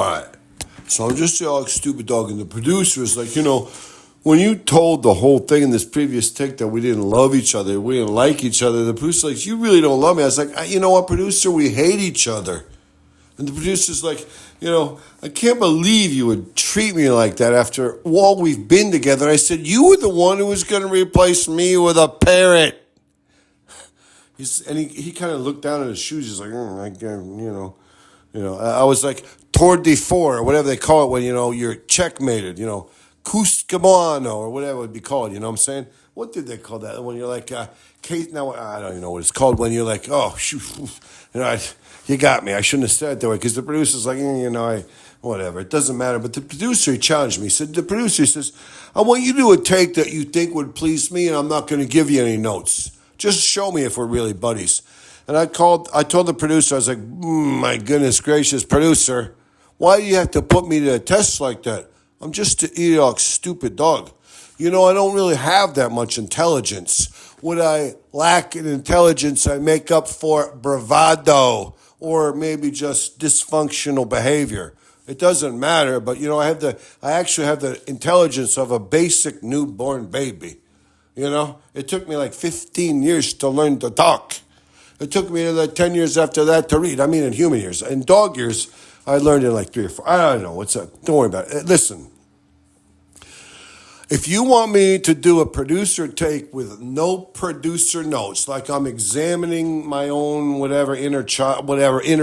all right. So I'm just like stupid dog, and the producer is like, when you told the whole thing in this previous take that we didn't love each other, we didn't like each other, the producer's like, you really don't love me. I was like, you know what, producer, we hate each other. And the producer's like, I can't believe you would treat me like that after all we've been together. And I said, you were the one who was going to replace me with a parrot. He kind of looked down at his shoes. He's like, I was like, tour de four, or whatever they call it when, you're checkmated, Cuscamano, or whatever it would be called, you know what I'm saying? What did they call that? When you're like, Kate, now I don't even know what it's called, when you're like, oh, shoot, you got me. I shouldn't have said it that way, because the producer's like, whatever, it doesn't matter. But the producer, he challenged me. The producer says, I want you to do a take that you think would please me, and I'm not going to give you any notes. Just show me if we're really buddies. And I told the producer, I was like, my goodness gracious, producer, why do you have to put me to a test like that? I'm just an idiotic, stupid dog. I don't really have that much intelligence. What I lack in intelligence, I make up for bravado or maybe just dysfunctional behavior. It doesn't matter, but I actually have the intelligence of a basic newborn baby. It took me like 15 years to learn to talk. It took me like 10 years after that to read. I mean, in human years. In dog years, I learned in like 3 or 4. I don't know. What's up? Don't worry about it. Listen, if you want me to do a producer take with no producer notes, like I'm examining my own whatever inner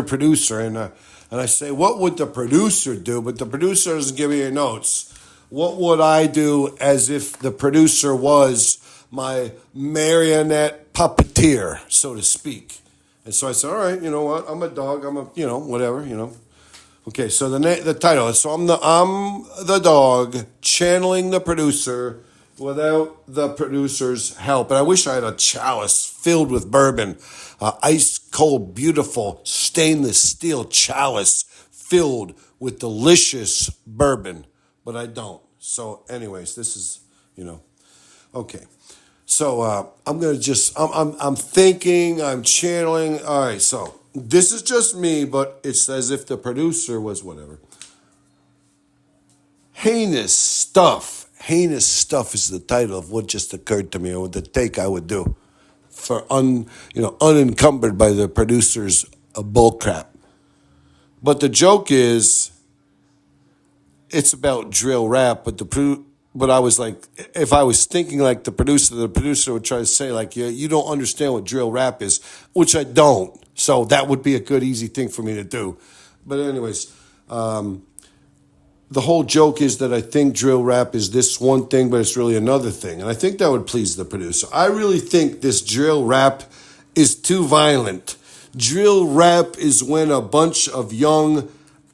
producer, and I say, what would the producer do? But the producer doesn't give me your notes. What would I do as if the producer was my marionette puppeteer, so to speak? And so I said, all right, you know what? I'm a dog. I'm a, whatever. Okay, so the title is, so I'm the dog channeling the producer without the producer's help. And I wish I had a chalice filled with bourbon, ice cold, beautiful stainless steel chalice filled with delicious bourbon, but I don't. So anyways, this is, okay. So I'm thinking, I'm channeling. All right, so this is just me, but it's as if the producer was whatever. Heinous stuff is the title of what just occurred to me, or the take I would do for unencumbered by the producer's bullcrap. But the joke is, it's about drill rap, but I was like, if I was thinking like the producer would try to say like, yeah, you don't understand what drill rap is, which I don't. So that would be a good, easy thing for me to do. But anyways, the whole joke is that I think drill rap is this one thing, but it's really another thing. And I think that would please the producer. I really think this drill rap is too violent. Drill rap is when a bunch of young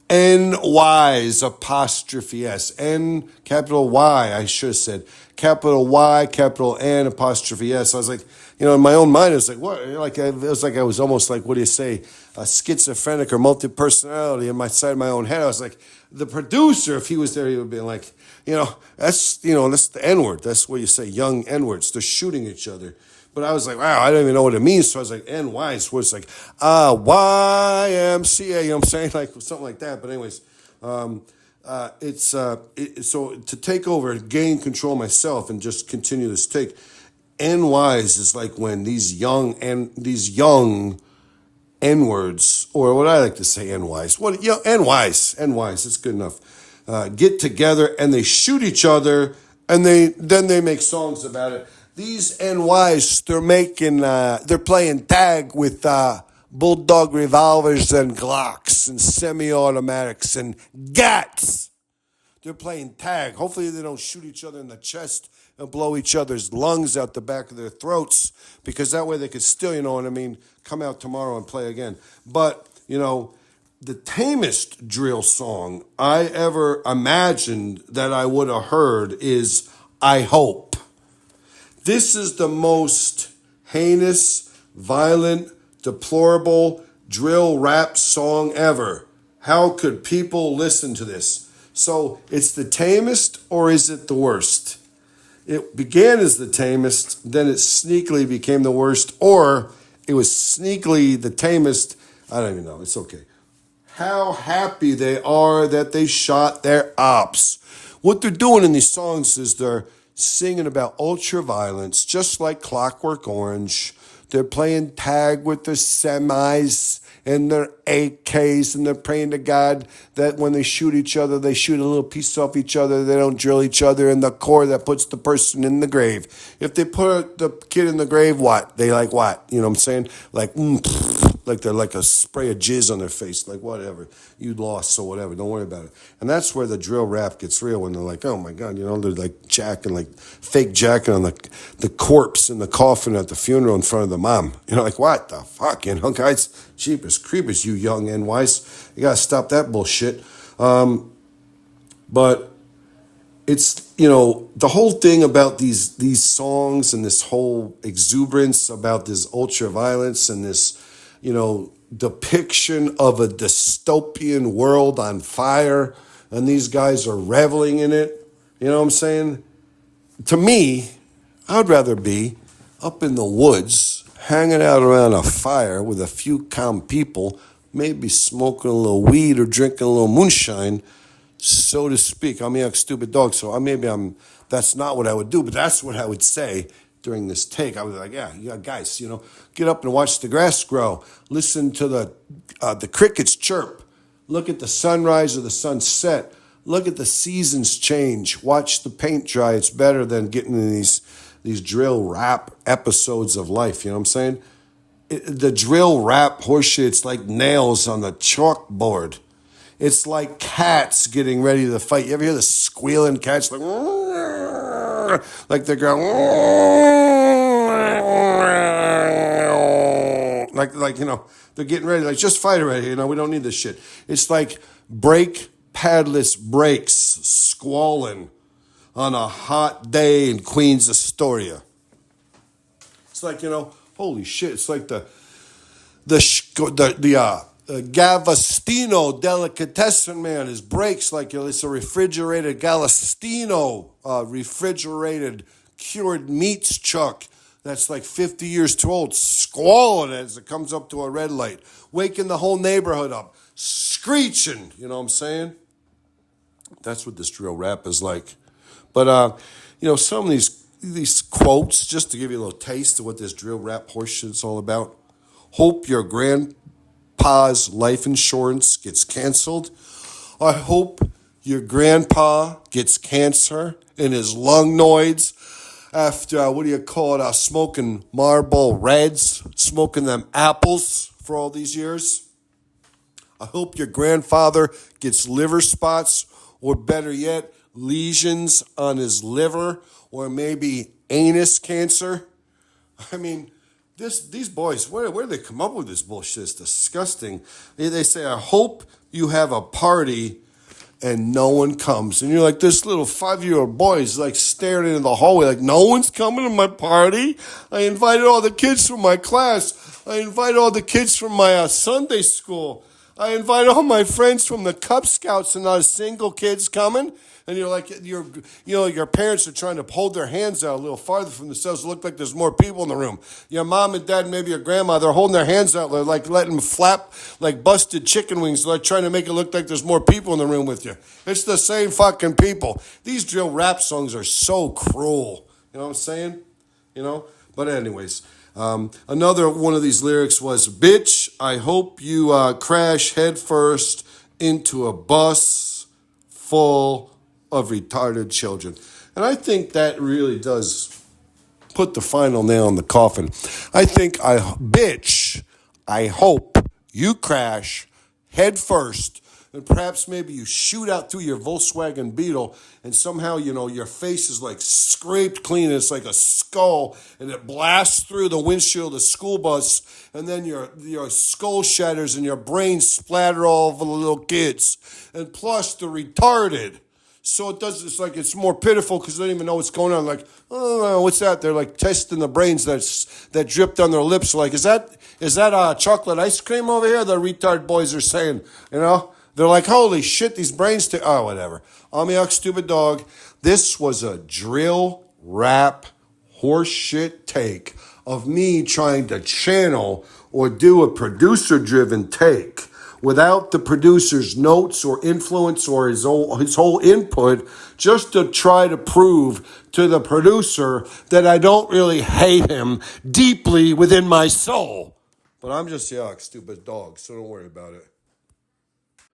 NYs, apostrophe S, N, capital Y, I should have said, capital Y, capital N, apostrophe S. I was like, in my own mind, I was like, what? It was like I was almost like, what do you say, a schizophrenic or multi-personality in my side of my own head. I was like, the producer, if he was there, he would be like, that's the N-word. That's what you say, young N-words. They're shooting each other. But I was like, wow, I don't even know what it means. So I was like, NY, so it's like, YMCA, you know what I'm saying? Like something like that. But anyways, so to take over, gain control myself and just continue this take, NYs is like when these young N-words, or what I like to say, NYs, NYs, it's good enough, get together and they shoot each other and then they make songs about it. These NYs, they're playing tag with bulldog revolvers and Glocks and semi-automatics and GATs. They're playing tag. Hopefully they don't shoot each other in the chest and blow each other's lungs out the back of their throats, because that way they could still, come out tomorrow and play again. But, the tamest drill song I ever imagined that I would have heard is I Hope. This is the most heinous, violent, deplorable drill rap song ever. How could people listen to this? So it's the tamest, or is it the worst? It began as the tamest, then it sneakily became the worst, or it was sneakily the tamest. I don't even know. It's okay. how happy they are that they shot their ops. What they're doing in these songs is they're singing about ultra violence, just like Clockwork Orange. They're playing tag with their semis and their AKs, and they're praying to God that when they shoot each other, they shoot a little piece off each other. They don't drill each other in the core that puts the person in the grave. If they put the kid in the grave, what? They like what? You know what I'm saying? Like, like they're like a spray of jizz on their face. Like, whatever. You lost, so whatever. Don't worry about it. And that's where the drill rap gets real, when they're like, oh my God, they're like jacking, like fake jacking on the corpse in the coffin at the funeral in front of the mom. Like, what the fuck, guys? Jeepers creepers, you young NYs. You gotta stop that bullshit. But it's, the whole thing about these songs and this whole exuberance about this ultra violence and this, depiction of a dystopian world on fire, and these guys are reveling in it. You know what I'm saying? To me, I'd rather be up in the woods, hanging out around a fire with a few calm people, maybe smoking a little weed or drinking a little moonshine, so to speak. I'm a stupid dog, so that's not what I would do, but that's what I would say during this take. I was like, yeah, guys, get up and watch the grass grow. Listen to the crickets chirp. Look at the sunrise or the sunset. Look at the seasons change. Watch the paint dry. It's better than getting in these drill rap episodes of life. You know what I'm saying? The drill rap horseshit, it's like nails on the chalkboard. It's like cats getting ready to fight. You ever hear the squealing cats? Like they're going, like they're getting ready. Like, just fight already. We don't need this shit. It's like brake padless brakes squalling on a hot day in Queens Astoria. It's like, holy shit. It's like the Gavastino delicatessen man. His brakes like it's a refrigerated Galastino refrigerated cured meats truck that's like 50 years too old, squalling as it comes up to a red light, waking the whole neighborhood up, screeching. You know what I'm saying? That's what this drill rap is like. But some of these quotes, just to give you a little taste of what this drill rap horseshit is all about. Hope your grandpa's life insurance gets canceled. I hope your grandpa gets cancer in his lung nodes after, smoking Marlboro Reds, smoking them apples for all these years. I hope your grandfather gets liver spots, or better yet, lesions on his liver, or maybe anus cancer. These boys, where do they come up with this bullshit? It's disgusting. They say, I hope you have a party and no one comes. And you're like, this little 5-year-old boy is like staring into the hallway like, no one's coming to my party? I invited all the kids from my class. I invited all the kids from my Sunday school. I invited all my friends from the Cub Scouts, and not a single kid's coming. And you're like, your parents are trying to hold their hands out a little farther from themselves to look like there's more people in the room. Your mom and dad, and maybe your grandma, they're holding their hands out. They're like letting them flap like busted chicken wings. They're like trying to make it look like there's more people in the room with you. It's the same fucking people. These drill rap songs are so cruel. You know what I'm saying? But anyways, another one of these lyrics was, bitch, I hope you crash headfirst into a bus full of retarded children. And I think that really does put the final nail in the coffin. Bitch, I hope you crash head first, and perhaps maybe you shoot out through your Volkswagen Beetle, and somehow, your face is like scraped clean. It's like a skull, and it blasts through the windshield of the school bus, and then your skull shatters and your brain splatter all over the little kids. And plus, the retarded. So it's like it's more pitiful because they don't even know what's going on. Like, oh, what's that? They're like testing the brains that drip down their lips. Like, is that chocolate ice cream over here? The retard boys are saying, They're like, holy shit, these brains whatever. I'm a stupid dog. This was a drill rap horseshit take of me trying to channel or do a producer-driven take without the producer's notes or influence or his whole input, just to try to prove to the producer that I don't really hate him deeply within my soul. But I'm just, stupid dog, so don't worry about it.